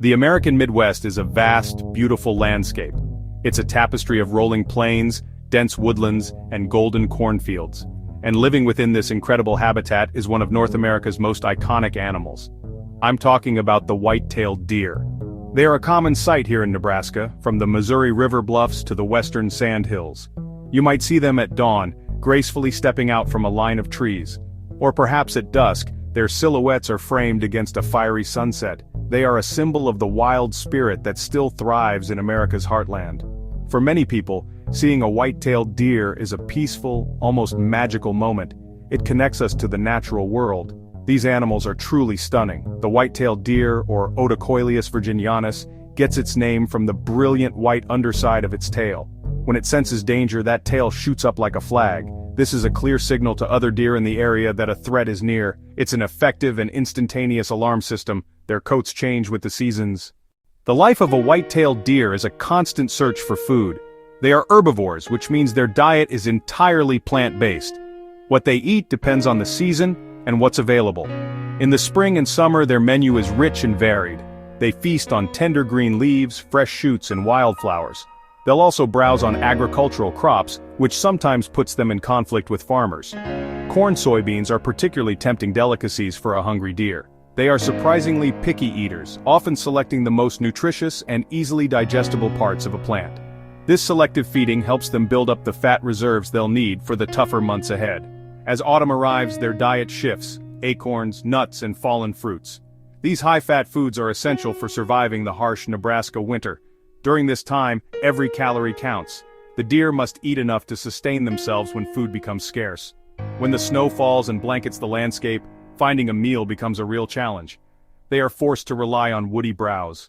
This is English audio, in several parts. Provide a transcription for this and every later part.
The American Midwest is a vast, beautiful landscape. It's a tapestry of rolling plains, dense woodlands, and golden cornfields. And living within this incredible habitat is one of North America's most iconic animals. I'm talking about the white-tailed deer. They are a common sight here in Nebraska, from the Missouri River bluffs to the western sand hills. You might see them at dawn, gracefully stepping out from a line of trees. Or perhaps at dusk, their silhouettes are framed against a fiery sunset. They are a symbol of the wild spirit that still thrives in America's heartland. For many people, seeing a white-tailed deer is a peaceful, almost magical moment. It connects us to the natural world. These animals are truly stunning. The white-tailed deer, or Odocoileus virginianus, gets its name from the brilliant white underside of its tail. When it senses danger, that tail shoots up like a flag. This is a clear signal to other deer in the area that a threat is near. It's an effective and instantaneous alarm system. Their coats change with the seasons. The life of a white-tailed deer is a constant search for food. They are herbivores, which means their diet is entirely plant-based. What they eat depends on the season and what's available. In the spring and summer, their menu is rich and varied. They feast on tender green leaves, fresh shoots, and wildflowers. They'll also browse on agricultural crops, which sometimes puts them in conflict with farmers. Corn soybeans are particularly tempting delicacies for a hungry deer. They are surprisingly picky eaters, often selecting the most nutritious and easily digestible parts of a plant. This selective feeding helps them build up the fat reserves they'll need for the tougher months ahead. As autumn arrives, their diet shifts: acorns, nuts, and fallen fruits. These high-fat foods are essential for surviving the harsh Nebraska winter. During this time, every calorie counts. The deer must eat enough to sustain themselves when food becomes scarce. When the snow falls and blankets the landscape, finding a meal becomes a real challenge. They are forced to rely on woody browse.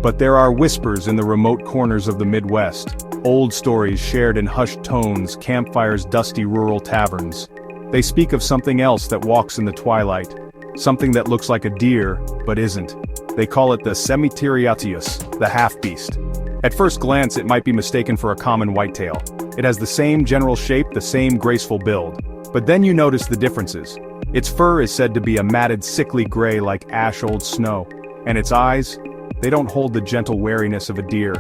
But there are whispers in the remote corners of the Midwest, old stories shared in hushed tones, campfires, dusty rural taverns. They speak of something else that walks in the twilight, something that looks like a deer, but isn't. They call it the Semitiriatius, the half-beast. At first glance, it might be mistaken for a common whitetail. It has the same general shape, the same graceful build. But then you notice the differences. Its fur is said to be a matted, sickly gray like ash-old snow. And its eyes? They don't hold the gentle wariness of a deer.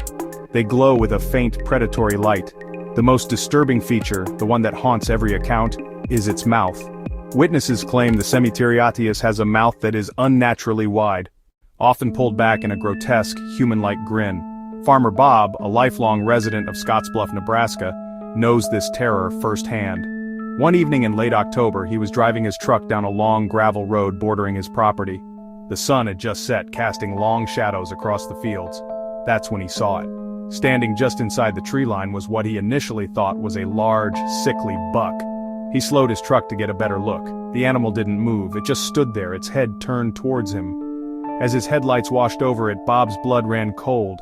They glow with a faint, predatory light. The most disturbing feature, the one that haunts every account, is its mouth. Witnesses claim the Semitiriatius has a mouth that is unnaturally wide, often pulled back in a grotesque, human-like grin. Farmer Bob, a lifelong resident of Scottsbluff, Nebraska, knows this terror firsthand. One evening in late October, he was driving his truck down a long gravel road bordering his property. The sun had just set, casting long shadows across the fields. That's when he saw it. Standing just inside the tree line was what he initially thought was a large, sickly buck. He slowed his truck to get a better look. The animal didn't move, it just stood there, its head turned towards him. As his headlights washed over it, Bob's blood ran cold.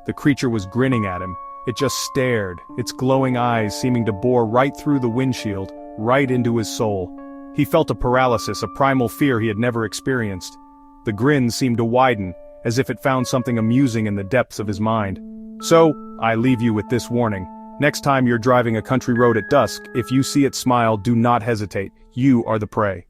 The creature was grinning at him. It just stared, its glowing eyes seeming to bore right through the windshield, right into his soul. He felt a paralysis, a primal fear he had never experienced. The grin seemed to widen, as if it found something amusing in the depths of his mind. So, I leave you with this warning. Next time you're driving a country road at dusk, if you see it smile, do not hesitate. You are the prey.